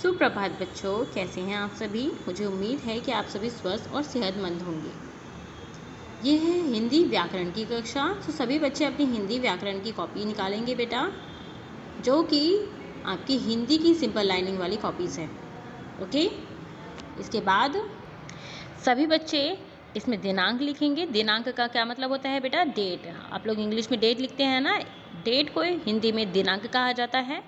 सुप्रभात बच्चों, कैसे हैं आप सभी। मुझे उम्मीद है कि आप सभी स्वस्थ और सेहतमंद होंगे। ये है हिंदी व्याकरण की कक्षा। तो सभी बच्चे अपनी हिंदी व्याकरण की कॉपी निकालेंगे बेटा, जो कि आपकी हिंदी की सिंपल लाइनिंग वाली कॉपीज़ है। ओके, इसके बाद सभी बच्चे इसमें दिनांक लिखेंगे। दिनांक का क्या मतलब होता है बेटा? डेट। आप लोग इंग्लिश में डेट लिखते हैं ना, डेट को हिंदी में दिनांक कहा जाता है।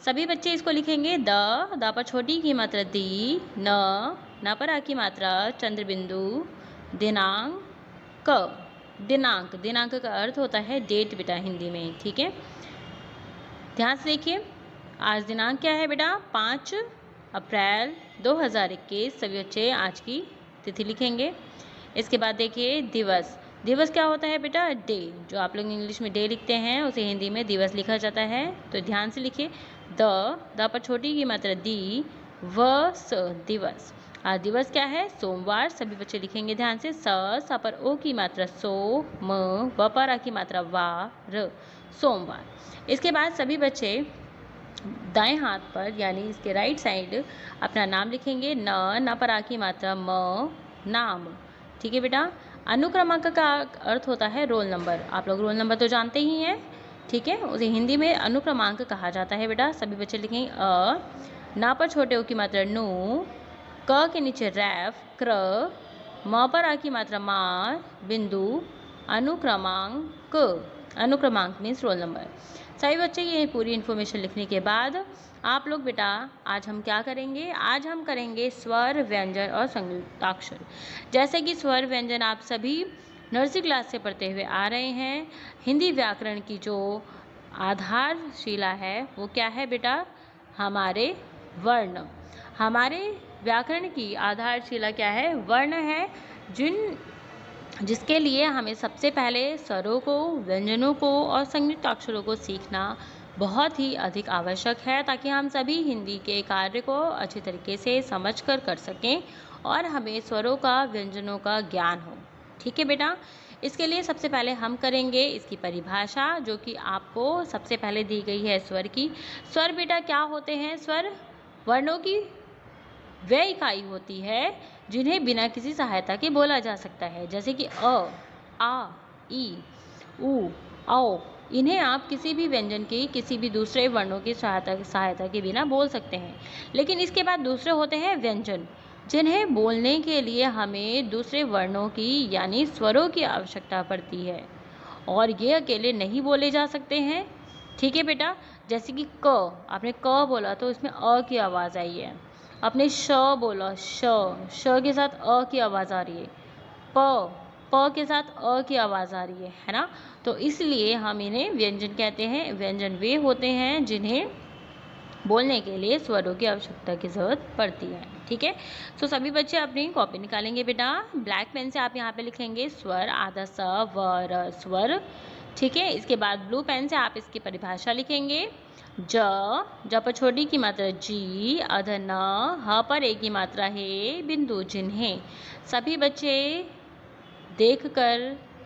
सभी बच्चे इसको लिखेंगे द पर छोटी की मात्रा दी, न पर आ की मात्रा चंद्र बिंदु, दिनांक क। दिनांक का अर्थ होता है डेट बेटा हिंदी में, ठीक है। ध्यान से देखिए, आज दिनांक क्या है बेटा? 5 अप्रैल 2021। सभी बच्चे आज की तिथि लिखेंगे। इसके बाद देखिए दिवस क्या होता है बेटा? डे। जो आप लोग इंग्लिश में डे लिखते हैं उसे हिंदी में दिवस लिखा जाता है। तो ध्यान से लिखिए, द पर छोटी की मात्रा दी, स दिवस। आज दिवस क्या है? सोमवार। सभी बच्चे लिखेंगे ध्यान से, स पर ओ की मात्रा सो, व पर आ की मात्रा वा, र, सोमवार। इसके बाद सभी बच्चे दाएं हाथ पर यानी इसके राइट साइड अपना नाम लिखेंगे। न पर आ की मात्रा म, नाम। ठीक है बेटा। अनुक्रमांक का अर्थ होता है रोल नंबर। आप लोग रोल नंबर तो जानते ही हैं, ठीक है। उसे हिंदी में अनुक्रमांक कहा जाता है बेटा। सभी बच्चे लिखेंगे न पर छोटे ओ की मात्रा नु, क के नीचे रैफ, क्र, म पर आ की मात्रा मार, बिंदु, अनुक्रमांक मीन्स रोल नंबर। सभी बच्चे ये पूरी इन्फॉर्मेशन लिखने के बाद आप लोग बेटा आज हम क्या करेंगे? आज हम करेंगे स्वर, व्यंजन और संयुक्ताक्षर। जैसे कि स्वर व्यंजन आप सभी नर्सरी क्लास से पढ़ते हुए आ रहे हैं। हिंदी व्याकरण की जो आधारशिला है वो क्या है बेटा? हमारे वर्ण। हमारे व्याकरण की आधारशिला क्या है? वर्ण है, जिसके लिए हमें सबसे पहले स्वरों को, व्यंजनों को और संयुक्ताक्षरों को सीखना बहुत ही अधिक आवश्यक है, ताकि हम सभी हिंदी के कार्य को अच्छी तरीके से समझकर कर सकें और हमें स्वरों का, व्यंजनों का ज्ञान हो। ठीक है बेटा। इसके लिए सबसे पहले हम करेंगे इसकी परिभाषा, जो कि आपको सबसे पहले दी गई है स्वर की। स्वर बेटा क्या होते हैं? स्वर वर्णों की वह इकाई होती है जिन्हें बिना किसी सहायता के बोला जा सकता है, जैसे कि अ, आ, ई, उ, औ। इन्हें आप किसी भी व्यंजन के, किसी भी दूसरे वर्णों की सहायता के बिना बोल सकते हैं। लेकिन इसके बाद दूसरे होते हैं व्यंजन, जिन्हें बोलने के लिए हमें दूसरे वर्णों की यानी स्वरों की आवश्यकता पड़ती है, और ये अकेले नहीं बोले जा सकते हैं। ठीक है बेटा। जैसे कि क, आपने क बोला तो इसमें अ की आवाज़ आई है। आपने श बोला, श के साथ अ की आवाज़ आ रही है। प के साथ अ की आवाज़ आ रही है ना। तो इसलिए हम इन्हें व्यंजन कहते हैं। व्यंजन वे होते हैं जिन्हें बोलने के लिए स्वरों की आवश्यकता की ज़रूरत पड़ती है। ठीक है। तो सभी बच्चे अपनी कॉपी निकालेंगे बेटा। ब्लैक पेन से आप यहाँ पे लिखेंगे स्वर, आधा स, व, र, स्वर। ठीक है। इसके बाद ब्लू पेन से आप इसकी परिभाषा लिखेंगे। ज पर छोटी की मात्रा जी, अध न, ह पर ए की मात्रा है, बिंदु, जिन्हें। सभी बच्चे देखकर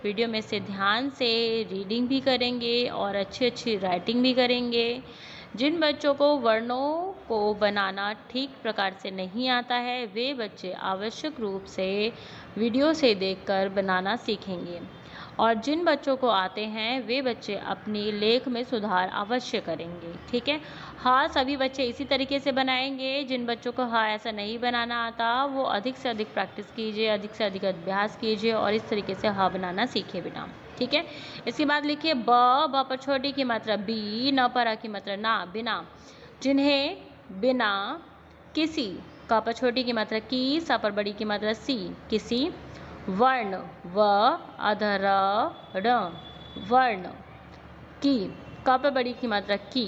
वीडियो में से ध्यान से रीडिंग भी करेंगे और अच्छी अच्छी राइटिंग भी करेंगे। जिन बच्चों को वर्णों को बनाना ठीक प्रकार से नहीं आता है, वे बच्चे आवश्यक रूप से वीडियो से देखकर बनाना सीखेंगे, और जिन बच्चों को आते हैं वे बच्चे अपनी लेख में सुधार अवश्य करेंगे। ठीक है। हाँ, सभी बच्चे इसी तरीके से बनाएंगे। जिन बच्चों को हाँ ऐसा नहीं बनाना आता, वो अधिक से अधिक प्रैक्टिस कीजिए, अधिक से अधिक अभ्यास कीजिए और इस तरीके से हाँ बनाना सीखिए बेटा। ठीक है। इसके बाद लिखिए ब पर छोटी की मात्रा बी, न पर आ की मात्रा ना, बिना, जिन्हें, बिना, किसी, क पर छोटी की मात्रा की, स पर बड़ी की मात्रा सी, किसी, वर्ण, व, अधर, ण, वर्ण, की, क पर बड़ी की मात्रा की,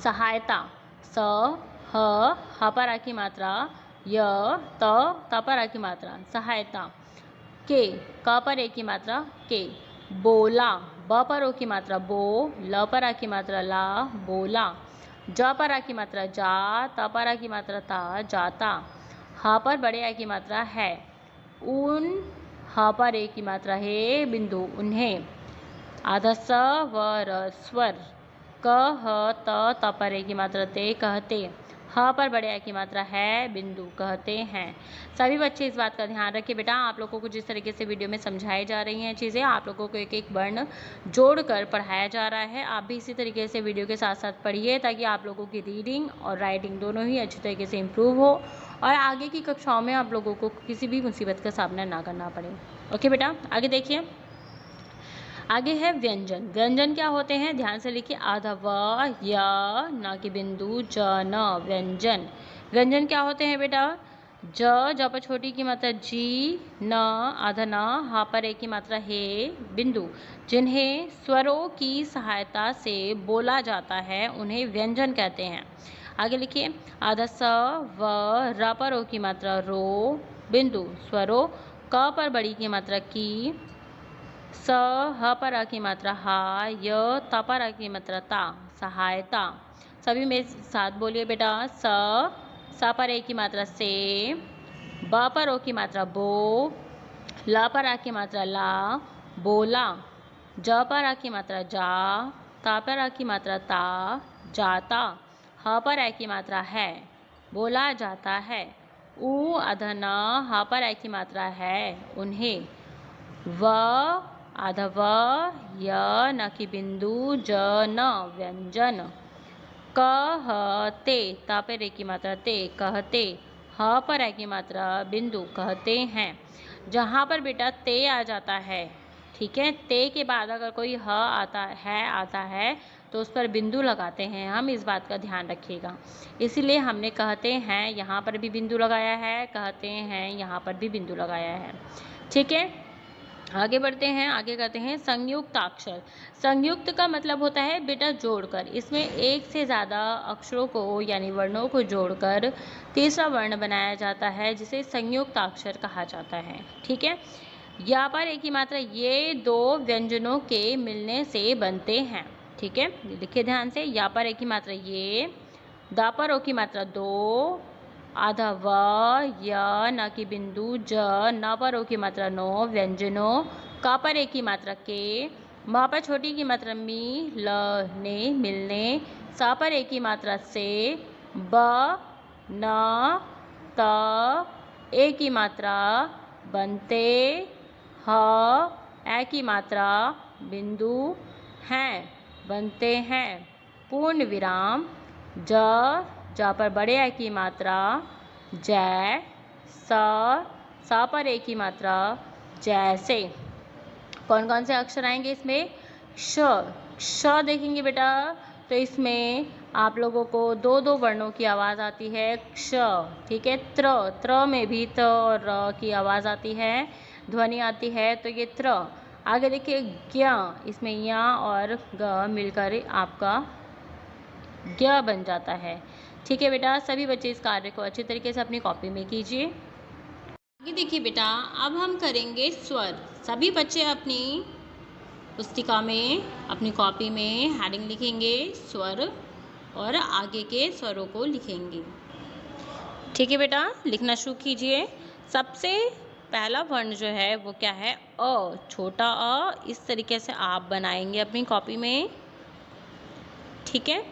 सहायता, स, ह पर आ की मात्रा, य, त पर आ की मात्रा, सहायता, के, क पर ए की मात्रा, के, बोला, ब पर ओ की मात्रा बो, ल पर आ की मात्रा ला, बोला, ज पर आ की मात्रा जा, त पर आ की मात्रा ता, जाता, ह पर बड़े आ की मात्रा है, उन, ह पर ए की मात्रा है, बिंदु, उन्हें, आधा स, व, र, स्वर, क, ह, त पर ए की मात्रा ते, कहते, ह पर बड़े आ की मात्रा है बिंदु कहते हैं। सभी बच्चे इस बात का ध्यान रखें बेटा, आप लोगों को जिस तरीके से वीडियो में समझाई जा रही हैं चीज़ें, आप लोगों को एक एक वर्ण जोड़कर पढ़ाया जा रहा है। आप भी इसी तरीके से वीडियो के साथ साथ पढ़िए ताकि आप लोगों की रीडिंग और राइटिंग दोनों ही अच्छी तरीके से इम्प्रूव हो और आगे की कक्षाओं में आप लोगों को किसी भी मुसीबत का सामना ना करना पड़े। ओके बेटा, आगे देखिए। आगे है व्यंजन। व्यंजन क्या होते हैं, ध्यान से लिखिए। आधा व य न की बिंदु ज न व्यंजन। व्यंजन क्या होते हैं बेटा, ज पर छोटी की मात्रा जी, न आधा न, हा पर एक की मात्रा हे बिंदु, जिन्हें स्वरों की सहायता से बोला जाता है उन्हें व्यंजन कहते हैं। आगे लिखिए। आधा स व र पर ओ की मात्रा रो बिंदु, स्वरों क पर बड़ी की मात्रा की, स ह पर अ की मात्रा हा, य त पर अ की मात्रा ता, सहायता। सभी में साथ बोलिए बेटा। स पर ए की मात्रा से, ब पर ओ की मात्रा बो, ल पर आ की मात्रा ला, बोला। ज पर आ की मात्रा जा, ता पर आ की मात्रा ता, जाता। ह पर आ की मात्रा है, बोला जाता है। उ आधा न, ह पर आ की मात्रा है, उन्हें। व आधा व य न की बिंदु ज न व्यंजन। कहते, ता पर ए की मात्रा ते, कहते। ह पर ए की मात्रा बिंदु कहते हैं। जहाँ पर बेटा ते आ जाता है, ठीक है, ते के बाद अगर कोई ह आता है तो उस पर बिंदु लगाते हैं हम, इस बात का ध्यान रखिएगा। इसीलिए हमने कहते हैं यहाँ पर भी बिंदु लगाया है, कहते हैं यहाँ पर भी बिंदु लगाया है, ठीक है। आगे बढ़ते हैं, आगे करते हैं संयुक्ताक्षर। संयुक्त का मतलब होता है बेटा जोड़कर, इसमें एक से ज़्यादा अक्षरों को यानी वर्णों को जोड़कर तीसरा वर्ण बनाया जाता है, जिसे संयुक्ताक्षर कहा जाता है, ठीक है। या पर एक ही मात्रा ये दो व्यंजनों के मिलने से बनते हैं, ठीक है, लिखिए ध्यान से। या पर एक ही मात्रा ये, दा पर ओ की मात्रा दो, आधा व य न की बिंदु ज, न पर ओ की मात्रा नो व्यंजनों, क पर एक की मात्रा के, म पर छोटी की मात्रा मी, ल ने मिलने, स पर एक की मात्रा से, ब न त ए की मात्रा बनते, ह ए की मात्रा बिंदु हैं, बनते हैं। पूर्ण विराम। ज पर बड़े ए की मात्रा जय, स पर ए की मात्रा जैसे। कौन कौन से अक्षर आएंगे इसमें, श देखेंगे बेटा तो इसमें आप लोगों को दो दो वर्णों की आवाज़ आती है, क्ष, ठीक है। त्र में भी त और र की आवाज़ आती है, ध्वनि आती है, तो ये त्र। आगे देखिए ज्ञ, इसमें या और ग मिलकर आपका ज्ञ बन जाता है, ठीक है बेटा। सभी बच्चे इस कार्य को अच्छी तरीके से अपनी कॉपी में कीजिए। आगे देखिए बेटा, अब हम करेंगे स्वर। सभी बच्चे अपनी पुस्तिका में, अपनी कॉपी में हेडिंग लिखेंगे स्वर और आगे के स्वरों को लिखेंगे, ठीक है बेटा। लिखना शुरू कीजिए। सबसे पहला वर्ण जो है वो क्या है, अ, छोटा अ। इस तरीके से आप बनाएंगे अपनी कॉपी में, ठीक है।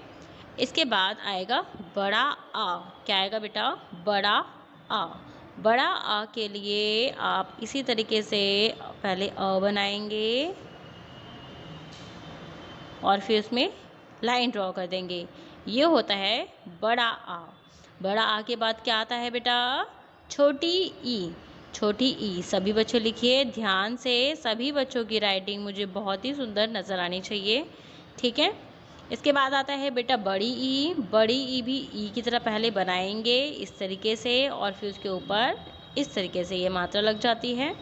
इसके बाद आएगा बड़ा आ। क्या आएगा बेटा, बड़ा आ। बड़ा आ के लिए आप इसी तरीके से पहले अ बनाएंगे और फिर उसमें लाइन ड्रॉ कर देंगे, ये होता है बड़ा आ। बड़ा आ के बाद क्या आता है बेटा, छोटी ई। छोटी ई। सभी बच्चे लिखिए ध्यान से, सभी बच्चों की राइटिंग मुझे बहुत ही सुंदर नज़र आनी चाहिए, ठीक है। इसके बाद आता है बेटा बड़ी ई। बड़ी ई भी ई की तरह पहले बनाएंगे इस तरीके से और फिर उसके ऊपर इस तरीके से ये मात्रा लग जाती है,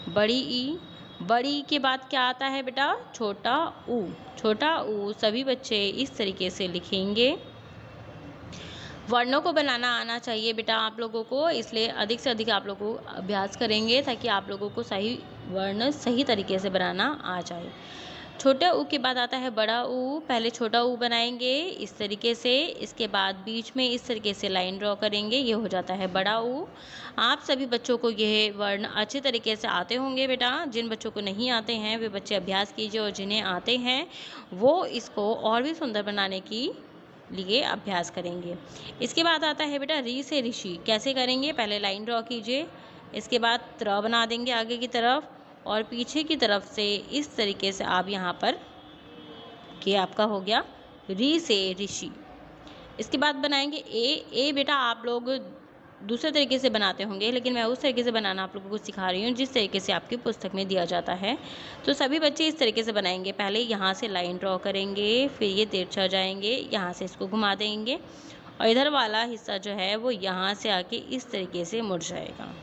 बड़ी ई। बड़ी ई के बाद क्या आता है बेटा, छोटा ऊ। छोटा ऊ सभी बच्चे इस तरीके से लिखेंगे। वर्णों को बनाना आना चाहिए बेटा आप लोगों को, इसलिए अधिक से अधिक आप लोगों को अभ्यास करेंगे ताकि आप लोगों को सही वर्ण सही तरीके से बनाना आ जाए। छोटा ऊ के बाद आता है बड़ा ऊ। पहले छोटा ऊ बनाएंगे इस तरीके से, इसके बाद बीच में इस तरीके से लाइन ड्रॉ करेंगे, ये हो जाता है बड़ा ऊ। आप सभी बच्चों को यह वर्ण अच्छे तरीके से आते होंगे बेटा। जिन बच्चों को नहीं आते हैं वे बच्चे अभ्यास कीजिए और जिन्हें आते हैं वो इसको और भी सुंदर बनाने की लिए अभ्यास करेंगे। इसके बाद आता है बेटा री से ऋषि। कैसे करेंगे? पहले लाइन ड्रॉ कीजिए, इसके बाद त्र बना देंगे आगे की तरफ और पीछे की तरफ से इस तरीके से आप यहाँ पर, ये आपका हो गया री से ऋषि। इसके बाद बनाएंगे ए बेटा आप लोग दूसरे तरीके से बनाते होंगे, लेकिन मैं उस तरीके से बनाना आप लोगों को सिखा रही हूँ जिस तरीके से आपकी पुस्तक में दिया जाता है। तो सभी बच्चे इस तरीके से बनाएंगे। पहले यहाँ से लाइन ड्रॉ करेंगे, फिर ये तिरछा जाएंगे, यहाँ से इसको घुमा देंगे और इधर वाला हिस्सा जो है वो यहाँ से आके इस तरीके से मुड़ जाएगा।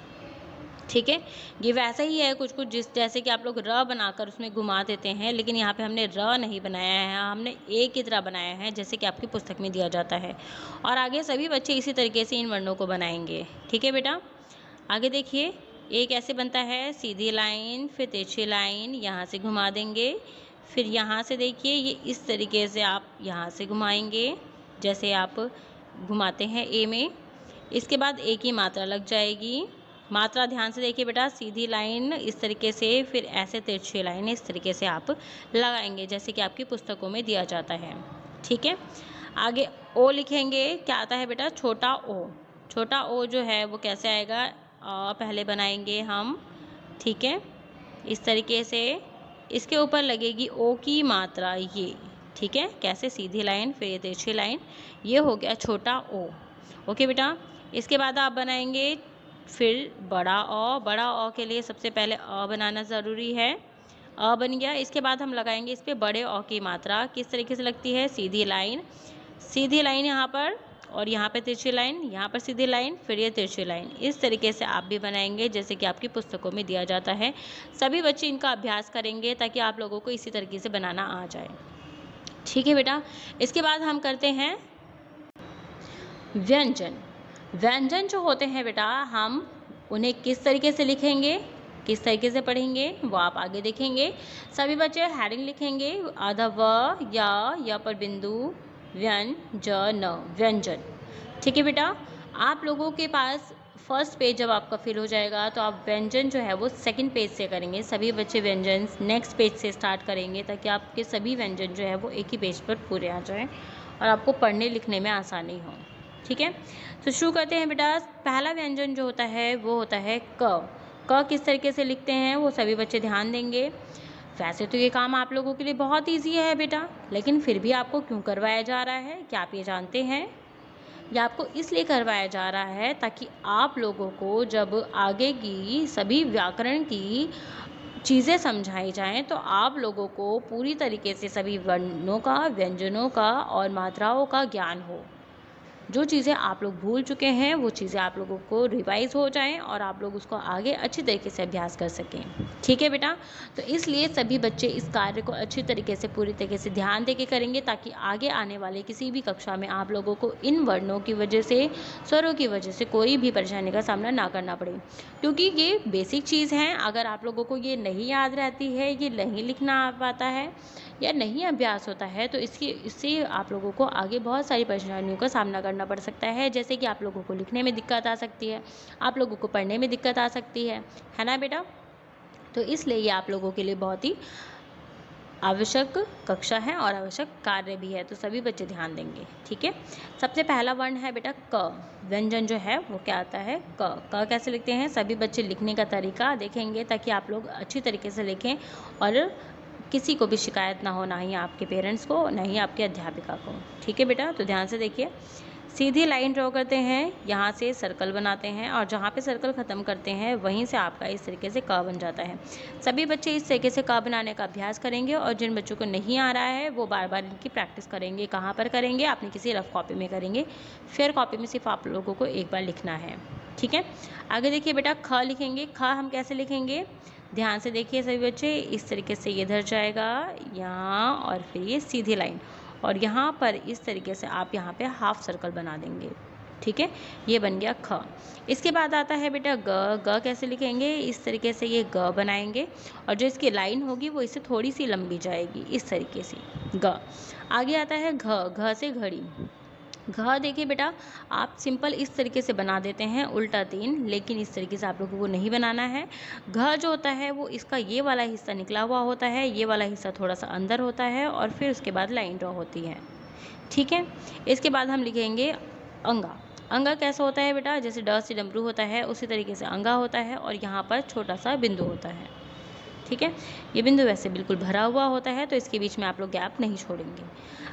ठीक है, ये वैसा ही है कुछ जैसे कि आप लोग र बनाकर उसमें घुमा देते हैं, लेकिन यहाँ पे हमने र नहीं बनाया है, हमने ए की तरह बनाया है जैसे कि आपकी पुस्तक में दिया जाता है। और आगे सभी बच्चे इसी तरीके से इन वर्णों को बनाएंगे। ठीक है बेटा, आगे देखिए ए कैसे बनता है। सीधी लाइन, फिर तिरछी लाइन, यहाँ से घुमा देंगे, फिर यहाँ से देखिए ये इस तरीके से आप यहाँ से घुमाएंगे जैसे आप घुमाते हैं ए में। इसके बाद ए की मात्रा लग जाएगी। मात्रा ध्यान से देखिए बेटा, सीधी लाइन इस तरीके से, फिर ऐसे तिरछी लाइन इस तरीके से आप लगाएंगे जैसे कि आपकी पुस्तकों में दिया जाता है। ठीक है, आगे ओ लिखेंगे। क्या आता है बेटा? छोटा ओ। छोटा ओ जो है वो कैसे आएगा? पहले बनाएंगे हम। ठीक है, इस तरीके से इसके ऊपर लगेगी ओ की मात्रा ये। ठीक है, कैसे? सीधी लाइन, फिर ये तिरछी लाइन, ये हो गया छोटा ओ। ओके बेटा, इसके बाद आप बनाएंगे फिर बड़ा औ। बड़ा औ के लिए सबसे पहले अ बनाना ज़रूरी है। अ बन गया, इसके बाद हम लगाएंगे इस पे बड़े औ की मात्रा। किस तरीके से लगती है? सीधी लाइन, सीधी लाइन यहाँ पर और यहाँ पे तिरछी लाइन, यहाँ पर सीधी लाइन, फिर ये तिरछी लाइन। इस तरीके से आप भी बनाएंगे जैसे कि आपकी पुस्तकों में दिया जाता है। सभी बच्चे इनका अभ्यास करेंगे ताकि आप लोगों को इसी तरीके से बनाना आ जाए। ठीक है बेटा, इसके बाद हम करते हैं व्यंजन। व्यंजन जो होते हैं बेटा, हम उन्हें किस तरीके से लिखेंगे, किस तरीके से पढ़ेंगे वो आप आगे देखेंगे। सभी बच्चे हेडिंग लिखेंगे, आधा व या पर बिंदु, व्यंजन, व्यंजन। ठीक है बेटा, आप लोगों के पास फर्स्ट पेज जब आपका फिल हो जाएगा तो आप व्यंजन जो है वो सेकंड पेज से करेंगे। सभी बच्चे व्यंजन नेक्स्ट पेज से स्टार्ट करेंगे ताकि आपके सभी व्यंजन जो है वो एक ही पेज पर पूरे आ जाएं और आपको पढ़ने लिखने में आसानी हो। ठीक है, तो शुरू करते हैं बेटा। पहला व्यंजन जो होता है वो होता है क। क किस तरीके से लिखते हैं वो सभी बच्चे ध्यान देंगे। वैसे तो ये काम आप लोगों के लिए बहुत ईजी है बेटा, लेकिन फिर भी आपको क्यों करवाया जा रहा है, क्या आप ये जानते हैं? ये आपको इसलिए करवाया जा रहा है ताकि आप लोगों को जब आगे की सभी व्याकरण की चीज़ें समझाई जाएं तो आप लोगों को पूरी तरीके से सभी वर्णों का, व्यंजनों का और मात्राओं का ज्ञान हो। जो चीज़ें आप लोग भूल चुके हैं वो चीज़ें आप लोगों को रिवाइज हो जाएं और आप लोग उसको आगे अच्छी तरीके से अभ्यास कर सकें। ठीक है बेटा, तो इसलिए सभी बच्चे इस कार्य को अच्छी तरीके से पूरी तरीके से ध्यान देके करेंगे ताकि आगे आने वाले किसी भी कक्षा में आप लोगों को इन वर्णों की वजह से, स्वरों की वजह से कोई भी परेशानी का सामना ना करना पड़े, क्योंकि ये बेसिक चीज़ हैं। अगर आप लोगों को ये नहीं याद रहती है, ये नहीं लिखना आ पाता है या नहीं अभ्यास होता है तो इससे आप लोगों को आगे बहुत सारी परेशानियों का सामना करना पड़ सकता है। जैसे कि आप लोगों को लिखने में दिक्कत आ सकती है, आप लोगों को पढ़ने में दिक्कत आ सकती है ना बेटा? तो इसलिए ये आप लोगों के लिए बहुत ही आवश्यक कक्षा है और आवश्यक कार्य भी है, तो सभी बच्चे ध्यान देंगे। ठीक है, सबसे पहला वर्ण है बेटा क। व्यंजन जो है वो क्या आता है? क कैसे लिखते हैं सभी बच्चे लिखने का तरीका देखेंगे ताकि आप लोग अच्छी तरीके से लिखें और किसी को भी शिकायत ना हो, ना ही आपके पेरेंट्स को, ना ही आपके अध्यापिका को। ठीक है बेटा, तो ध्यान से देखिए। सीधी लाइन ड्रॉ करते हैं, यहाँ से सर्कल बनाते हैं और जहाँ पे सर्कल ख़त्म करते हैं वहीं से आपका इस तरीके से क बन जाता है। सभी बच्चे इस तरीके से क बनाने का अभ्यास करेंगे और जिन बच्चों को नहीं आ रहा है वो बार बार इनकी प्रैक्टिस करेंगे। कहाँ पर करेंगे? अपनी किसी रफ कॉपी में करेंगे। फिर कॉपी में सिर्फ आप लोगों को एक बार लिखना है। ठीक है, आगे देखिए बेटा, ख लिखेंगे। ख हम कैसे लिखेंगे? ध्यान से देखिए सभी बच्चे, इस तरीके से ये इधर जाएगा यहाँ और फिर ये सीधी लाइन और यहाँ पर इस तरीके से आप यहाँ पे हाफ सर्कल बना देंगे। ठीक है, ये बन गया ख। इसके बाद आता है बेटा ग। ग कैसे लिखेंगे? इस तरीके से ये ग बनाएंगे और जो इसकी लाइन होगी वो इससे थोड़ी सी लंबी जाएगी, इस तरीके से ग। आगे आता है घ। घ से घड़ी। घ देखिए बेटा, आप सिंपल इस तरीके से बना देते हैं उल्टा 3, लेकिन इस तरीके से आप लोगों को नहीं बनाना है। घ जो होता है वो इसका ये वाला हिस्सा निकला हुआ होता है, ये वाला हिस्सा थोड़ा सा अंदर होता है और फिर उसके बाद लाइन ड्रॉ होती है। ठीक है। इसके बाद हम लिखेंगे अंगा। अंगा कैसा होता है बेटा, जैसे ड से डमरू होता है उसी तरीके से अंगा होता है और यहाँ पर छोटा सा बिंदु होता है। ठीक है, ये बिंदु वैसे बिल्कुल भरा हुआ होता है तो इसके बीच में आप लोग गैप नहीं छोड़ेंगे।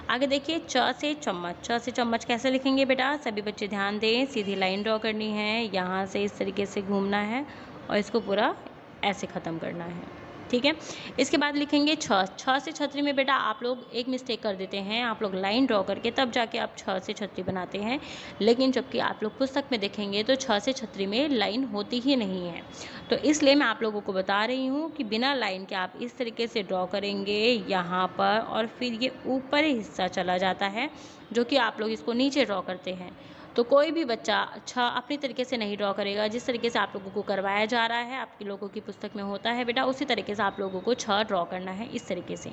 आगे देखिए च से चम्मच। च से चम्मच कैसे लिखेंगे बेटा, सभी बच्चे ध्यान दें, सीधी लाइन ड्रॉ करनी है, यहाँ से इस तरीके से घूमना है और इसको पूरा ऐसे ख़त्म करना है। ठीक है, इसके बाद लिखेंगे छ। छ से छतरी में बेटा आप लोग एक मिस्टेक कर देते हैं, आप लोग लाइन ड्रॉ करके तब जाके आप छ से छतरी बनाते हैं, लेकिन जबकि आप लोग पुस्तक में देखेंगे तो छ से छतरी में लाइन होती ही नहीं है। तो इसलिए मैं आप लोगों को बता रही हूँ कि बिना लाइन के आप इस तरीके से ड्रॉ करेंगे यहाँ पर, और फिर ये ऊपर हिस्सा चला जाता है जो कि आप लोग इसको नीचे ड्रॉ करते हैं। तो कोई भी बच्चा छ अपनी तरीके से नहीं ड्रॉ करेगा, जिस तरीके से आप लोगों को करवाया जा रहा है, आपके लोगों की पुस्तक में होता है बेटा, उसी तरीके से आप लोगों को छ ड्रॉ करना है इस तरीके से।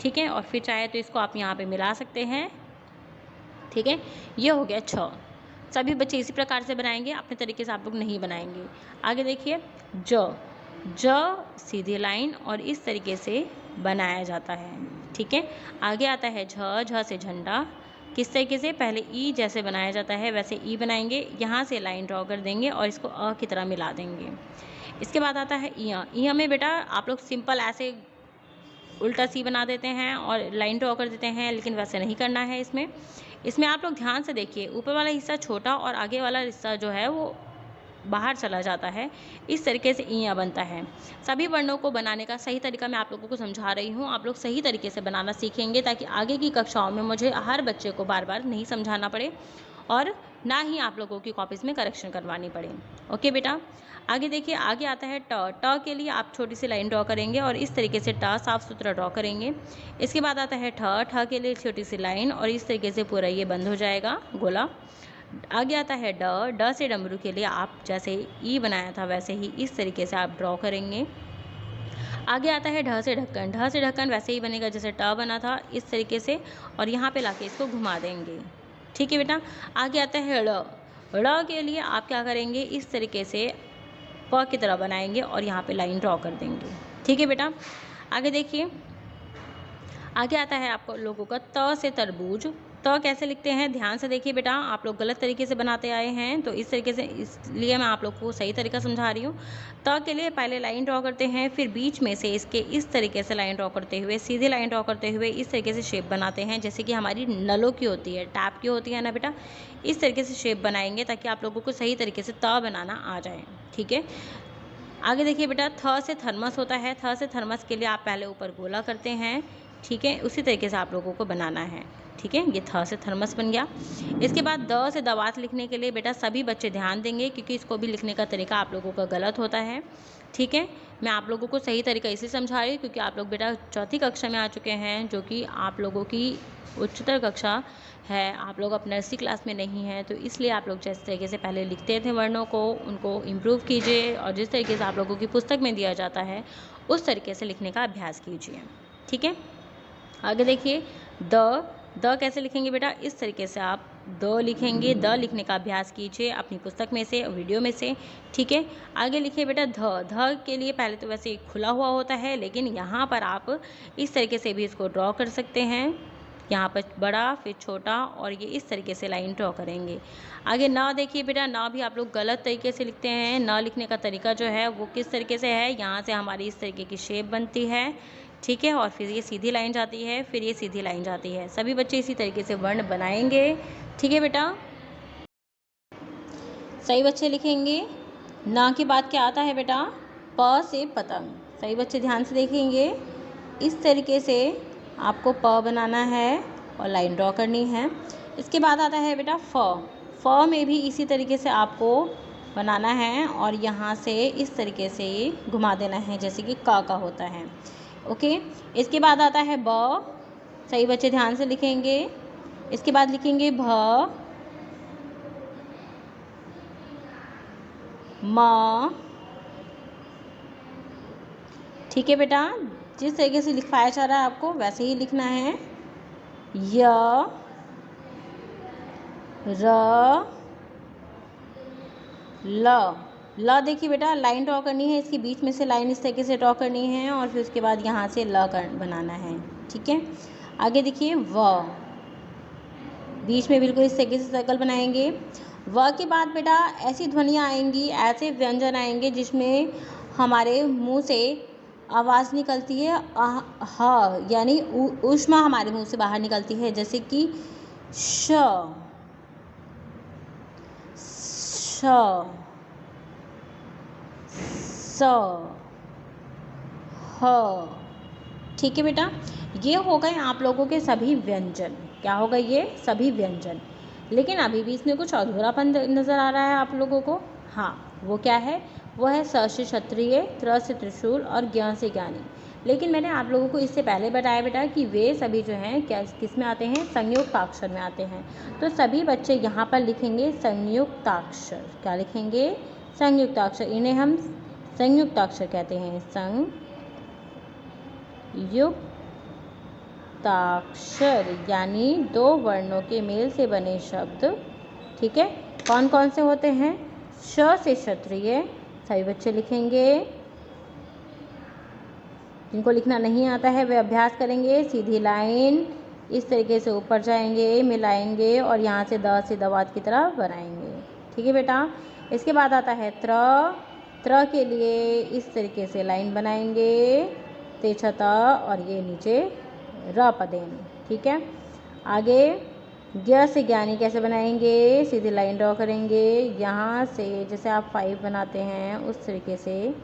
ठीक है, और फिर चाहे तो इसको आप यहाँ पे मिला सकते हैं। ठीक है, ये हो गया छ। सभी बच्चे इसी प्रकार से बनाएंगे, अपने तरीके से आप लोग नहीं बनाएंगे। आगे देखिए ज। ज सीधी लाइन और इस तरीके से बनाया जाता है। ठीक है, आगे आता है झ। झ से झंडा। किस तरीके से, पहले ई जैसे बनाया जाता है वैसे ई बनाएंगे, यहाँ से लाइन ड्रॉ कर देंगे और इसको अ की तरह मिला देंगे। इसके बाद आता है इया। इया में बेटा आप लोग सिंपल ऐसे उल्टा सी बना देते हैं और लाइन ड्रॉ कर देते हैं, लेकिन वैसे नहीं करना है इसमें आप लोग ध्यान से देखिए, ऊपर वाला हिस्सा छोटा और आगे वाला हिस्सा जो है वो बाहर चला जाता है। इस तरीके से इया बनता है। सभी वर्णों को बनाने का सही तरीका मैं आप लोगों को समझा रही हूँ, आप लोग सही तरीके से बनाना सीखेंगे ताकि आगे की कक्षाओं में मुझे हर बच्चे को बार बार नहीं समझाना पड़े और ना ही आप लोगों की कॉपीज़ में करेक्शन करवानी पड़े। ओके बेटा, आगे देखिए, आगे आता है ट। ट के लिए आप छोटी सी लाइन ड्रॉ करेंगे और इस तरीके से ट साफ सुथरा ड्रॉ करेंगे। इसके बाद आता है ठ। ठ के लिए छोटी सी लाइन और इस तरीके से पूरा ये बंद हो जाएगा गोला। आगे आता है ड। ड से डमरू के लिए आप जैसे ई बनाया था वैसे ही इस तरीके से आप ड्रॉ करेंगे। आगे आता है ढ से ढक्कन। ढ से ढक्कन वैसे ही बनेगा जैसे ट बना था इस तरीके से, और यहाँ पे लाके इसको घुमा देंगे। ठीक है बेटा, आगे आता है ड़। ड़ के लिए आप क्या करेंगे, इस तरीके से प की तरह बनाएंगे और यहाँ पे लाइन ड्रॉ कर देंगे। ठीक है बेटा, आगे देखिए, आगे आता है आपको लोगों का त से तरबूज। त कैसे लिखते हैं, ध्यान से देखिए बेटा, आप लोग गलत तरीके से बनाते आए हैं तो इस तरीके से, इसलिए मैं आप लोग को सही तरीका समझा रही हूँ। त के लिए पहले लाइन ड्रॉ करते हैं, फिर बीच में से इसके इस तरीके से लाइन ड्रॉ करते हुए, सीधी लाइन ड्रॉ करते हुए इस तरीके से शेप बनाते हैं, जैसे कि हमारी नलों की होती है, टैप की होती है ना बेटा, इस तरीके से शेप बनाएंगे ताकि आप लोगों को सही तरीके से त बनाना आ जाए। ठीक है, आगे देखिए बेटा, थ से थर्मस होता है। थ से थर्मस के लिए आप पहले ऊपर गोला करते हैं। ठीक है, उसी तरीके से आप लोगों को बनाना है। ठीक है, ये थ से थर्मस बन गया। इसके बाद द से दवात लिखने के लिए बेटा सभी बच्चे ध्यान देंगे, क्योंकि इसको भी लिखने का तरीका आप लोगों का गलत होता है। ठीक है, मैं आप लोगों को सही तरीका इसे समझा रही हूँ क्योंकि आप लोग बेटा चौथी कक्षा में आ चुके हैं, जो कि आप लोगों की उच्चतर कक्षा है, आप लोग अब नर्सरी क्लास में नहीं हैं, तो इसलिए आप लोग जिस तरीके से पहले लिखते थे वर्णों को, उनको इम्प्रूव कीजिए और जिस तरीके से आप लोगों की पुस्तक में दिया जाता है उस तरीके से लिखने का अभ्यास कीजिए। ठीक है, आगे देखिए द कैसे लिखेंगे बेटा, इस तरीके से आप द लिखेंगे। द लिखने का अभ्यास कीजिए अपनी पुस्तक में से, वीडियो में से। ठीक है, आगे लिखिए बेटा ध। ध के लिए पहले तो वैसे खुला हुआ होता है, लेकिन यहाँ पर आप इस तरीके से भी इसको ड्रॉ कर सकते हैं, यहाँ पर बड़ा फिर छोटा, और ये इस तरीके से लाइन ड्रॉ करेंगे। आगे ना देखिए बेटा, ना भी आप लोग गलत तरीके से लिखते हैं। ना लिखने का तरीका जो है वो किस तरीके से है, यहाँ से हमारी इस तरीके की शेप बनती है। ठीक है, और फिर ये सीधी लाइन जाती है, फिर ये सीधी लाइन जाती है। सभी बच्चे इसी तरीके से वर्ण बनाएंगे। ठीक है बेटा, सही बच्चे लिखेंगे। ना के बाद क्या आता है बेटा, प से पतंग। सही बच्चे ध्यान से देखेंगे, इस तरीके से आपको प बनाना है और लाइन ड्रॉ करनी है। इसके बाद आता है बेटा फ। फ में भी इसी तरीके से आपको बनाना है और यहाँ से इस तरीके से घुमा देना है, जैसे कि क का होता है। ओके, इसके बाद आता है ब। सही बच्चे ध्यान से लिखेंगे। इसके बाद लिखेंगे भ, म। ठीक है बेटा, जिस तरीके से लिखवाया जा रहा है आपको वैसे ही लिखना है। य, र, ल। ल देखिए बेटा, लाइन ड्रॉ करनी है, इसके बीच में से लाइन इस तरीके से ड्रॉ करनी है और फिर उसके बाद यहाँ से ल बनाना है। ठीक है, आगे देखिए व। बीच में बिल्कुल इस तरीके से सर्कल बनाएंगे। व के बाद बेटा ऐसी ध्वनियाँ आएंगी, ऐसे व्यंजन आएंगे जिसमें हमारे मुंह से आवाज़ निकलती है ह, यानी ऊष्मा हमारे मुंह से बाहर निकलती है, जैसे कि श, श, स, ह। ठीक है बेटा, ये हो गए आप लोगों के सभी व्यंजन। क्या हो गए ये सभी व्यंजन। लेकिन अभी भी इसमें कुछ अधूरापन नज़र आ रहा है आप लोगों को। हाँ, वो क्या है? वो है स से क्षत्रिय, त्र से त्रिशूल और ज्ञ से ज्ञानी। लेकिन मैंने आप लोगों को इससे पहले बताया बेटा कि वे सभी जो हैं क्या किस में आते हैं? संयुक्ताक्षर में आते हैं। तो सभी बच्चे यहाँ पर लिखेंगे संयुक्ताक्षर। क्या लिखेंगे? संयुक्ताक्षर। इन्हें हम संयुक्ताक्षर कहते हैं, संयुक्ताक्षर, यानी दो वर्णों के मेल से बने शब्द। ठीक है, कौन कौन से होते हैं? श से क्षत्रिय, सभी बच्चे लिखेंगे। जिनको लिखना नहीं आता है वे अभ्यास करेंगे। सीधी लाइन इस तरीके से ऊपर जाएंगे, मिलाएंगे और यहाँ से द से दवात की तरह बनाएंगे। ठीक है बेटा, इसके बाद आता है त्र। त्र के लिए इस तरीके से लाइन बनाएंगे, तेछत और ये नीचे र पदेन। ठीक है, आगे ज्ञ से ज्ञानी कैसे बनाएंगे? सीधी लाइन ड्रॉ करेंगे, यहाँ से जैसे आप 5 बनाते हैं उस तरीके से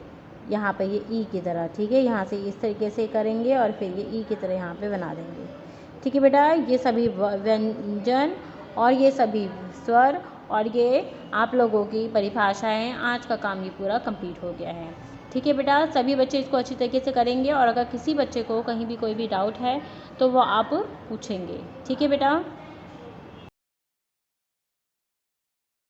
यहाँ पे ये ई की तरह। ठीक है, यहाँ से इस तरीके से करेंगे और फिर ये ई की तरह यहाँ पे बना देंगे। ठीक है बेटा, ये सभी व्यंजन और ये सभी स्वर और ये आप लोगों की परिभाषाएं, आज का काम ये पूरा कंप्लीट हो गया है। ठीक है बेटा, सभी बच्चे इसको अच्छी तरीके से करेंगे और अगर किसी बच्चे को कहीं भी कोई भी डाउट है तो वो आप पूछेंगे। ठीक है बेटा।